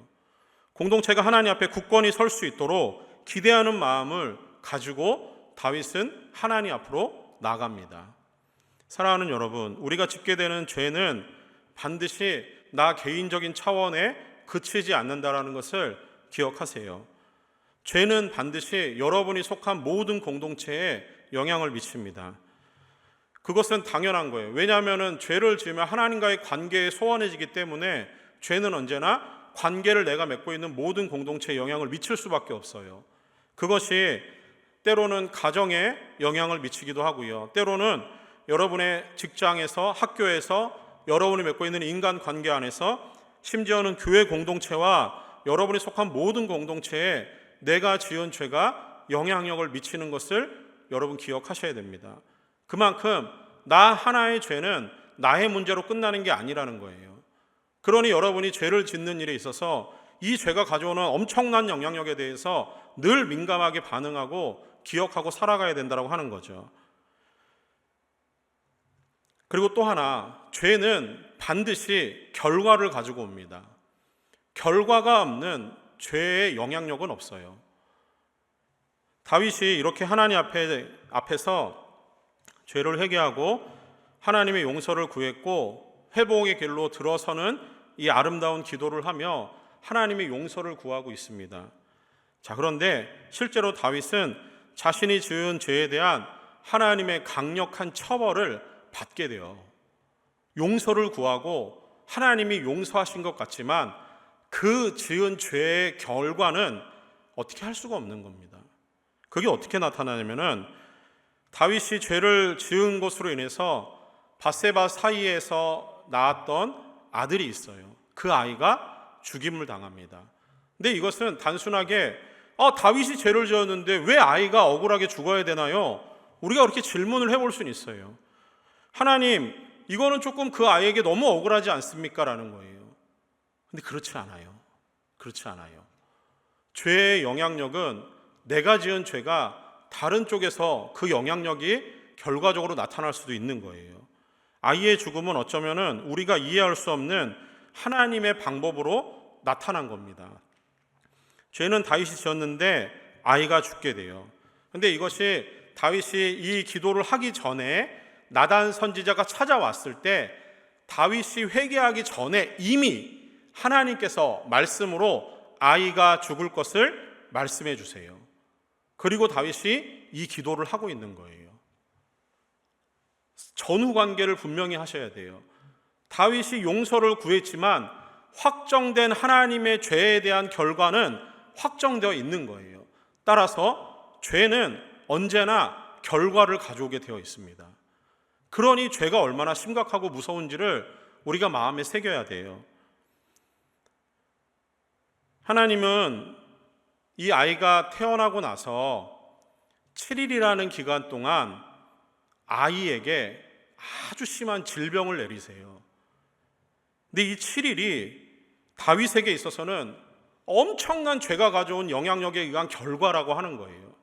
공동체가 하나님 앞에 굳건히 설 수 있도록 기대하는 마음을 가지고 다윗은 하나님 앞으로 나갑니다. 사랑하는 여러분, 우리가 짓게 되는 죄는 반드시 나 개인적인 차원에 그치지 않는다라는 것을 기억하세요. 죄는 반드시 여러분이 속한 모든 공동체에 영향을 미칩니다. 그것은 당연한 거예요. 왜냐하면 죄를 지으면 하나님과의 관계에 소원해지기 때문에 죄는 언제나 관계를 내가 맺고 있는 모든 공동체에 영향을 미칠 수밖에 없어요. 그것이 때로는 가정에 영향을 미치기도 하고요. 때로는 여러분의 직장에서, 학교에서, 여러분이 맺고 있는 인간관계 안에서, 심지어는 교회 공동체와 여러분이 속한 모든 공동체에 내가 지은 죄가 영향력을 미치는 것을 여러분 기억하셔야 됩니다. 그만큼 나 하나의 죄는 나의 문제로 끝나는 게 아니라는 거예요. 그러니 여러분이 죄를 짓는 일에 있어서 이 죄가 가져오는 엄청난 영향력에 대해서 늘 민감하게 반응하고 기억하고 살아가야 된다고 하는 거죠. 그리고 또 하나, 죄는 반드시 결과를 가지고 옵니다. 결과가 없는 죄의 영향력은 없어요. 다윗이 이렇게 하나님 앞에서 죄를 회개하고 하나님의 용서를 구했고 회복의 길로 들어서는 이 아름다운 기도를 하며 하나님의 용서를 구하고 있습니다. 자, 그런데 실제로 다윗은 자신이 지은 죄에 대한 하나님의 강력한 처벌을 받게 돼요. 용서를 구하고 하나님이 용서하신 것 같지만 그 지은 죄의 결과는 어떻게 할 수가 없는 겁니다. 그게 어떻게 나타나냐면은 다윗이 죄를 지은 것으로 인해서 밧세바 사이에서 낳았던 아들이 있어요. 그 아이가 죽임을 당합니다. 근데 이것은 단순하게 다윗이 죄를 지었는데 왜 아이가 억울하게 죽어야 되나요? 우리가 그렇게 질문을 해볼 수는 있어요. 하나님, 이거는 조금 그 아이에게 너무 억울하지 않습니까? 라는 거예요. 근데 그렇지 않아요. 그렇지 않아요. 죄의 영향력은 내가 지은 죄가 다른 쪽에서 그 영향력이 결과적으로 나타날 수도 있는 거예요. 아이의 죽음은 어쩌면은 우리가 이해할 수 없는 하나님의 방법으로 나타난 겁니다. 죄는 다윗이 지었는데 아이가 죽게 돼요. 근데 이것이 다윗이 이 기도를 하기 전에 나단 선지자가 찾아왔을 때 다윗이 회개하기 전에 이미 하나님께서 말씀으로 아이가 죽을 것을 말씀해 주세요. 그리고 다윗이 이 기도를 하고 있는 거예요. 전후 관계를 분명히 하셔야 돼요. 다윗이 용서를 구했지만 확정된 하나님의 죄에 대한 결과는 확정되어 있는 거예요. 따라서 죄는 언제나 결과를 가져오게 되어 있습니다. 그러니 죄가 얼마나 심각하고 무서운지를 우리가 마음에 새겨야 돼요. 하나님은 이 아이가 태어나고 나서 7일이라는 기간 동안 아이에게 아주 심한 질병을 내리세요. 근데 이 7일이 다윗에게 있어서는 엄청난 죄가 가져온 영향력에 의한 결과라고 하는 거예요.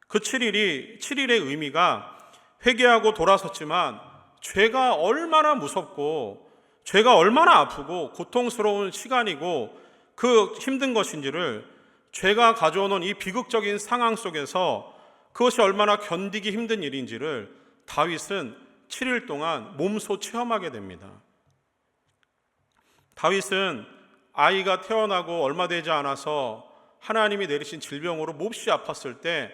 그 7일의 의미가 회개하고 돌아섰지만 죄가 얼마나 무섭고 죄가 얼마나 아프고 고통스러운 시간이고 그 힘든 것인지를 죄가 가져오는 이 비극적인 상황 속에서 그것이 얼마나 견디기 힘든 일인지를 다윗은 7일 동안 몸소 체험하게 됩니다. 다윗은 아이가 태어나고 얼마 되지 않아서 하나님이 내리신 질병으로 몹시 아팠을 때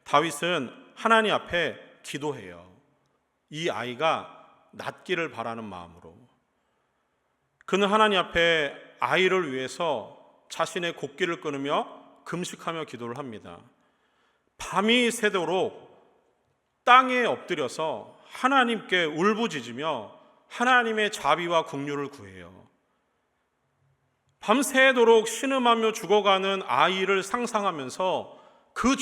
다윗은 하나님 앞에 기도해요. 이 아이가 낫기를 바라는 마음으로 그는 하나님 앞에 아이를 위해서 자신의 곡기를 끊으며 금식하며 기도를 합니다. 밤이 새도록 땅에 엎드려서 하나님께 울부짖으며 하나님의 자비와 긍휼을 구해요. 밤새도록 신음하며 죽어가는 아이를 상상하면서 그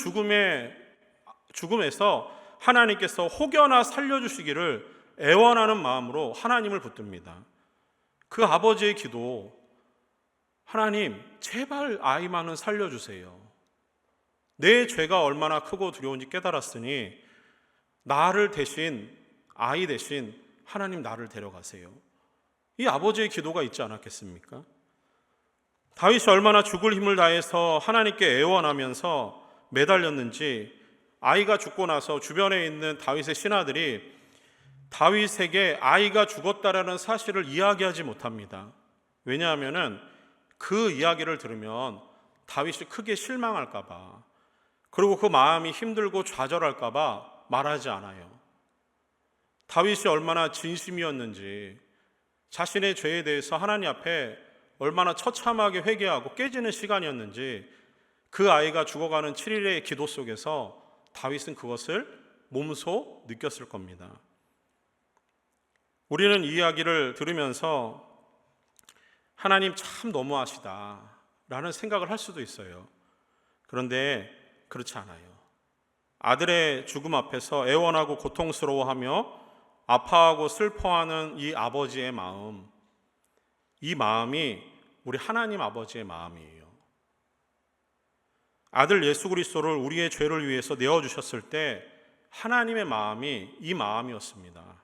죽음에서 하나님께서 혹여나 살려주시기를 애원하는 마음으로 하나님을 붙듭니다. 그 아버지의 기도, 하나님 제발 아이만은 살려주세요. 내 죄가 얼마나 크고 두려운지 깨달았으니 나를 대신, 아이 대신 하나님 나를 데려가세요. 이 아버지의 기도가 있지 않았겠습니까? 다윗이 얼마나 죽을 힘을 다해서 하나님께 애원하면서 매달렸는지 아이가 죽고 나서 주변에 있는 다윗의 신하들이 다윗에게 아이가 죽었다라는 사실을 이야기하지 못합니다. 왜냐하면 그 이야기를 들으면 다윗이 크게 실망할까 봐, 그리고 그 마음이 힘들고 좌절할까 봐 말하지 않아요. 다윗이 얼마나 진심이었는지, 자신의 죄에 대해서 하나님 앞에 얼마나 처참하게 회개하고 깨지는 시간이었는지 그 아이가 죽어가는 7일의 기도 속에서 다윗은 그것을 몸소 느꼈을 겁니다. 우리는 이 이야기를 들으면서 하나님 참 너무하시다 라는 생각을 할 수도 있어요. 그런데 그렇지 않아요. 아들의 죽음 앞에서 애원하고 고통스러워하며 아파하고 슬퍼하는 이 아버지의 마음, 이 마음이 우리 하나님 아버지의 마음이에요. 아들 예수 그리스도를 우리의 죄를 위해서 내어주셨을 때 하나님의 마음이 이 마음이었습니다.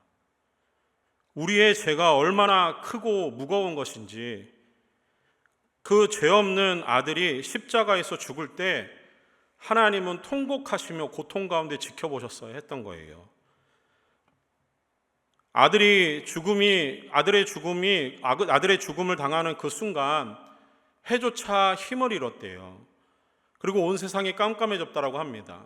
우리의 죄가 얼마나 크고 무거운 것인지, 그 죄 없는 아들이 십자가에서 죽을 때 하나님은 통곡하시며 고통 가운데 지켜보셨어야 했던 거예요. 아들의 죽음을 당하는 그 순간 해조차 힘을 잃었대요. 그리고 온 세상이 깜깜해졌다라고 합니다.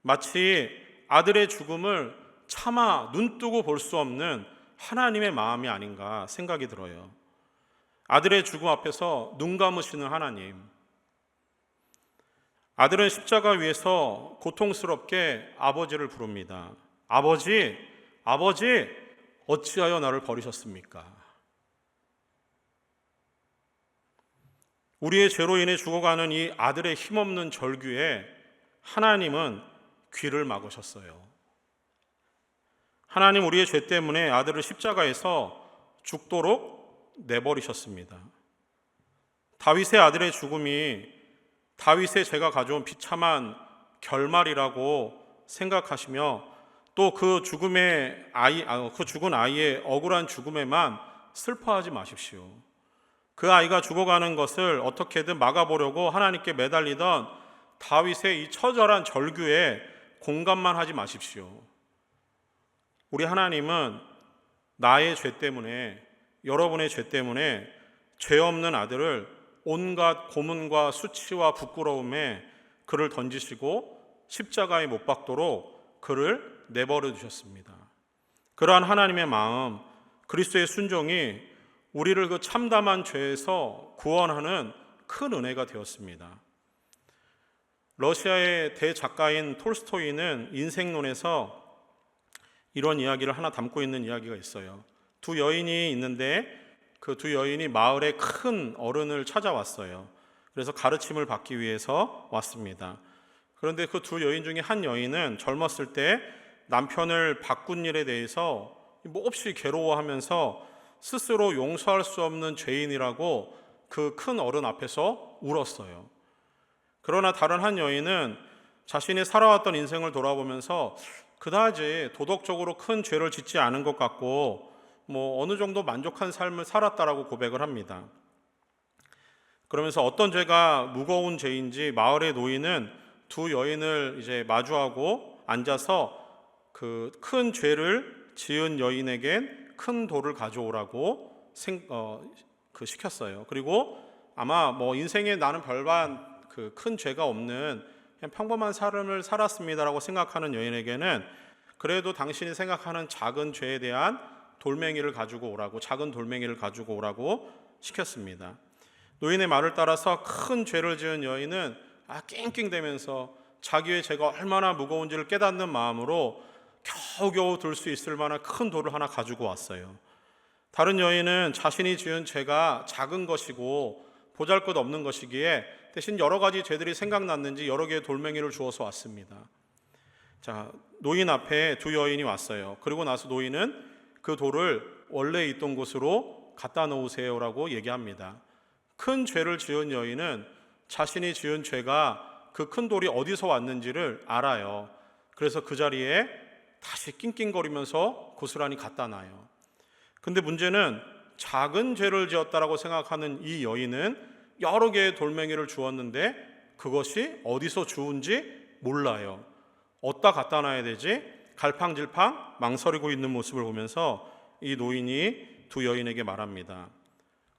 마치 아들의 죽음을 차마 눈뜨고 볼 수 없는 하나님의 마음이 아닌가 생각이 들어요. 아들의 죽음 앞에서 눈 감으시는 하나님. 아들은 십자가 위에서 고통스럽게 아버지를 부릅니다. 아버지, 아버지, 어찌하여 나를 버리셨습니까? 우리의 죄로 인해 죽어가는 이 아들의 힘없는 절규에 하나님은 귀를 막으셨어요. 하나님 우리의 죄 때문에 아들을 십자가에서 죽도록 내버리셨습니다. 다윗의 아들의 죽음이 다윗의 죄가 가져온 비참한 결말이라고 생각하시며 또 그 죽은 아이의 억울한 죽음에만 슬퍼하지 마십시오. 그 아이가 죽어가는 것을 어떻게든 막아보려고 하나님께 매달리던 다윗의 이 처절한 절규에 공감만 하지 마십시오. 우리 하나님은 나의 죄 때문에, 여러분의 죄 때문에 죄 없는 아들을 온갖 고문과 수치와 부끄러움에 그를 던지시고 십자가에 못 박도록 그를 내버려 두셨습니다. 그러한 하나님의 마음, 그리스도의 순종이 우리를 그 참담한 죄에서 구원하는 큰 은혜가 되었습니다. 러시아의 대작가인 톨스토이는 인생론에서 이런 이야기를 하나 담고 있는 이야기가 있어요. 두 여인이 있는데 그 두 여인이 마을에 큰 어른을 찾아왔어요. 그래서 가르침을 받기 위해서 왔습니다. 그런데 그 두 여인 중에 한 여인은 젊었을 때 남편을 바꾼 일에 대해서 몹시 괴로워하면서 스스로 용서할 수 없는 죄인이라고 그 큰 어른 앞에서 울었어요. 그러나 다른 한 여인은 자신이 살아왔던 인생을 돌아보면서 그다지 도덕적으로 큰 죄를 짓지 않은 것 같고 어느 정도 만족한 삶을 살았다라고 고백을 합니다. 그러면서 어떤 죄가 무거운 죄인지 마을의 노인은 두 여인을 이제 마주하고 앉아서 그 큰 죄를 지은 여인에겐 큰 돌을 가져오라고 시켰어요. 그리고 아마 인생에 나는 별반 그 큰 죄가 없는 그냥 평범한 삶을 살았습니다라고 생각하는 여인에게는 그래도 당신이 생각하는 작은 죄에 대한 돌멩이를 가지고 오라고, 작은 돌멩이를 가지고 오라고 시켰습니다. 노인의 말을 따라서 큰 죄를 지은 여인은 낑낑대면서 자기의 죄가 얼마나 무거운지를 깨닫는 마음으로 겨우겨우 들 수 있을 만한 큰 돌을 하나 가지고 왔어요. 다른 여인은 자신이 지은 죄가 작은 것이고 보잘것없는 것이기에 대신 여러 가지 죄들이 생각났는지 여러 개의 돌멩이를 주어서 왔습니다. 자, 노인 앞에 두 여인이 왔어요. 그리고 나서 노인은 그 돌을 원래 있던 곳으로 갖다 놓으세요라고 얘기합니다. 큰 죄를 지은 여인은 자신이 지은 죄가 그 큰 돌이 어디서 왔는지를 알아요. 그래서 그 자리에 다시 낑낑거리면서 고스란히 갖다 놔요. 근데 문제는 작은 죄를 지었다라고 생각하는 이 여인은 여러 개의 돌멩이를 주었는데 그것이 어디서 주운지 몰라요. 어디다 갖다 놔야 되지? 갈팡질팡 망설이고 있는 모습을 보면서 이 노인이 두 여인에게 말합니다.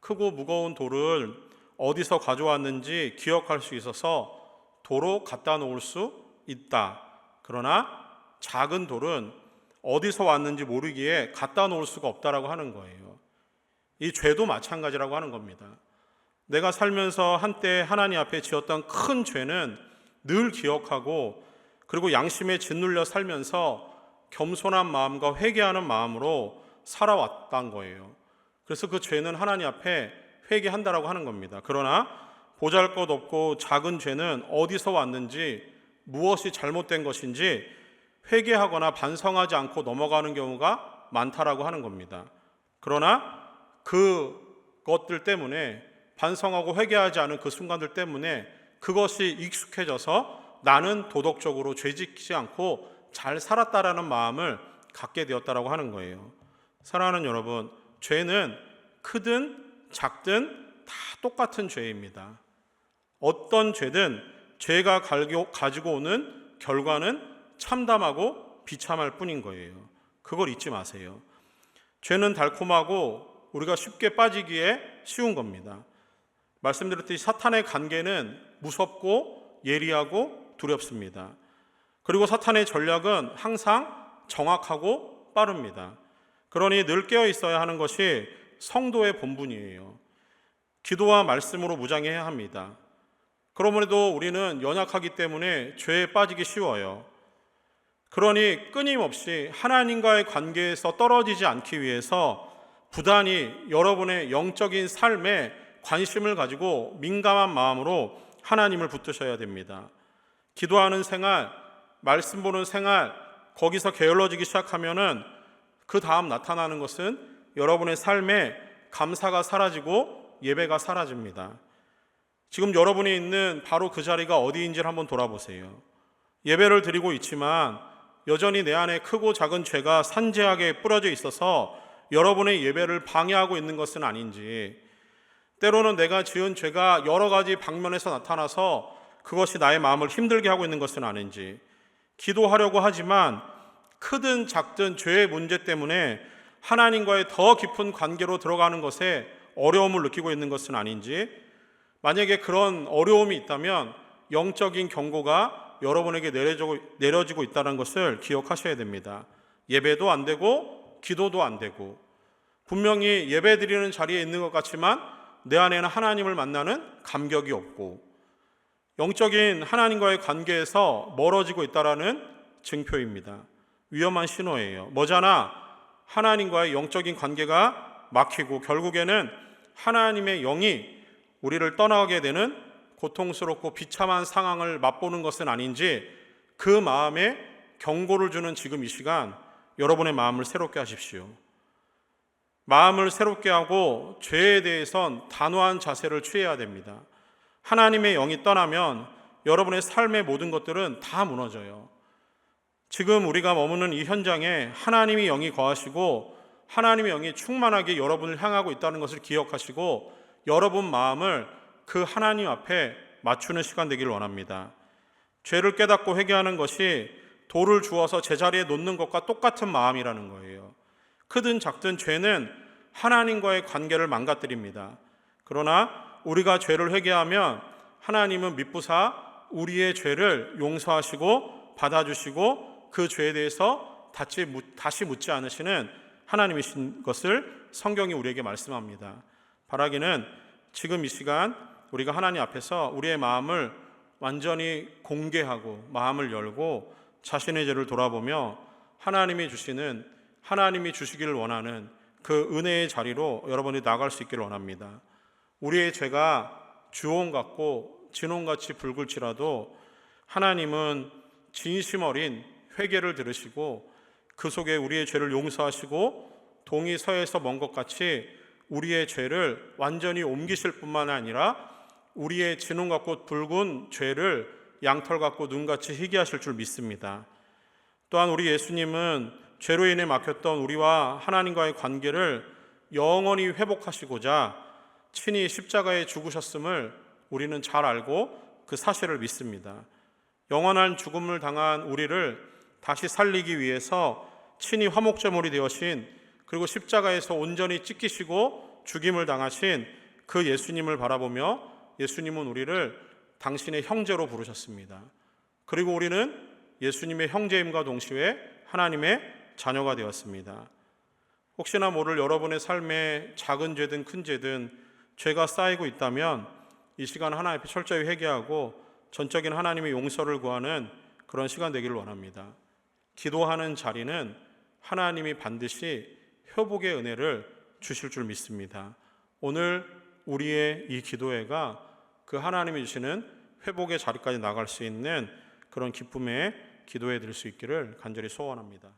크고 무거운 돌을 어디서 가져왔는지 기억할 수 있어서 도로 갖다 놓을 수 있다. 그러나 작은 돌은 어디서 왔는지 모르기에 갖다 놓을 수가 없다라고 하는 거예요. 이 죄도 마찬가지라고 하는 겁니다. 내가 살면서 한때 하나님 앞에 지었던 큰 죄는 늘 기억하고 그리고 양심에 짓눌려 살면서 겸손한 마음과 회개하는 마음으로 살아왔던 거예요. 그래서 그 죄는 하나님 앞에 회개한다라고 하는 겁니다. 그러나 보잘것없고 작은 죄는 어디서 왔는지 무엇이 잘못된 것인지 회개하거나 반성하지 않고 넘어가는 경우가 많다라고 하는 겁니다. 그러나 그것들 때문에 반성하고 회개하지 않은 그 순간들 때문에 그것이 익숙해져서 나는 도덕적으로 죄짓지 않고 잘 살았다라는 마음을 갖게 되었다라고 하는 거예요. 사랑하는 여러분, 죄는 크든 작든 다 똑같은 죄입니다. 어떤 죄든 죄가 가지고 오는 결과는 참담하고 비참할 뿐인 거예요. 그걸 잊지 마세요. 죄는 달콤하고 우리가 쉽게 빠지기에 쉬운 겁니다. 말씀드렸듯이 사탄의 관계는 무섭고 예리하고 두렵습니다. 그리고 사탄의 전략은 항상 정확하고 빠릅니다. 그러니 늘 깨어 있어야 하는 것이 성도의 본분이에요. 기도와 말씀으로 무장해야 합니다. 그러므로도 우리는 연약하기 때문에 죄에 빠지기 쉬워요. 그러니 끊임없이 하나님과의 관계에서 떨어지지 않기 위해서 부단히 여러분의 영적인 삶에 관심을 가지고 민감한 마음으로 하나님을 붙드셔야 됩니다. 기도하는 생활, 말씀 보는 생활, 거기서 게을러지기 시작하면은 그 다음 나타나는 것은 여러분의 삶에 감사가 사라지고 예배가 사라집니다. 지금 여러분이 있는 바로 그 자리가 어디인지를 한번 돌아보세요. 예배를 드리고 있지만 여전히 내 안에 크고 작은 죄가 산재하게 뿌려져 있어서 여러분의 예배를 방해하고 있는 것은 아닌지, 때로는 내가 지은 죄가 여러 가지 방면에서 나타나서 그것이 나의 마음을 힘들게 하고 있는 것은 아닌지, 기도하려고 하지만 크든 작든 죄의 문제 때문에 하나님과의 더 깊은 관계로 들어가는 것에 어려움을 느끼고 있는 것은 아닌지, 만약에 그런 어려움이 있다면 영적인 경고가 여러분에게 내려지고 있다는 것을 기억하셔야 됩니다. 예배도 안 되고 기도도 안 되고 분명히 예배 드리는 자리에 있는 것 같지만 내 안에는 하나님을 만나는 감격이 없고 영적인 하나님과의 관계에서 멀어지고 있다는 증표입니다. 위험한 신호예요. 머지않아 하나님과의 영적인 관계가 막히고 결국에는 하나님의 영이 우리를 떠나게 되는 고통스럽고 비참한 상황을 맛보는 것은 아닌지, 그 마음에 경고를 주는 지금 이 시간 여러분의 마음을 새롭게 하십시오. 마음을 새롭게 하고 죄에 대해선 단호한 자세를 취해야 됩니다. 하나님의 영이 떠나면 여러분의 삶의 모든 것들은 다 무너져요. 지금 우리가 머무는 이 현장에 하나님의 영이 거하시고 하나님의 영이 충만하게 여러분을 향하고 있다는 것을 기억하시고 여러분 마음을 그 하나님 앞에 맞추는 시간 되기를 원합니다. 죄를 깨닫고 회개하는 것이 돌을 주어서 제자리에 놓는 것과 똑같은 마음이라는 거예요. 크든 작든 죄는 하나님과의 관계를 망가뜨립니다. 그러나 우리가 죄를 회개하면 하나님은 미쁘사 우리의 죄를 용서하시고 받아주시고 그 죄에 대해서 다시 묻지 않으시는 하나님이신 것을 성경이 우리에게 말씀합니다. 바라기는 지금 이 시간 우리가 하나님 앞에서 우리의 마음을 완전히 공개하고 마음을 열고 자신의 죄를 돌아보며 하나님이 주시기를 원하는 그 은혜의 자리로 여러분이 나갈 수 있기를 원합니다. 우리의 죄가 주홍 같고 진홍같이 붉을지라도 하나님은 진심 어린 회개를 들으시고 그 속에 우리의 죄를 용서하시고 동이 서에서 먼 것 같이 우리의 죄를 완전히 옮기실 뿐만 아니라 우리의 진홍 같고 붉은 죄를 양털 같고 눈같이 희게 하실 줄 믿습니다. 또한 우리 예수님은 죄로 인해 막혔던 우리와 하나님과의 관계를 영원히 회복하시고자 친히 십자가에 죽으셨음을 우리는 잘 알고 그 사실을 믿습니다. 영원한 죽음을 당한 우리를 다시 살리기 위해서 친히 화목제물이 되어신, 그리고 십자가에서 온전히 찢기시고 죽임을 당하신 그 예수님을 바라보며 예수님은 우리를 당신의 형제로 부르셨습니다. 그리고 우리는 예수님의 형제임과 동시에 하나님의 자녀가 되었습니다. 혹시나 모를 여러분의 삶에 작은 죄든 큰 죄든 죄가 쌓이고 있다면 이 시간 하나님 앞에 철저히 회개하고 전적인 하나님의 용서를 구하는 그런 시간 되기를 원합니다. 기도하는 자리는 하나님이 반드시 회복의 은혜를 주실 줄 믿습니다. 오늘 우리의 이 기도회가 그 하나님이 주시는 회복의 자리까지 나갈 수 있는 그런 기쁨의 기도회 될 수 있기를 간절히 소원합니다.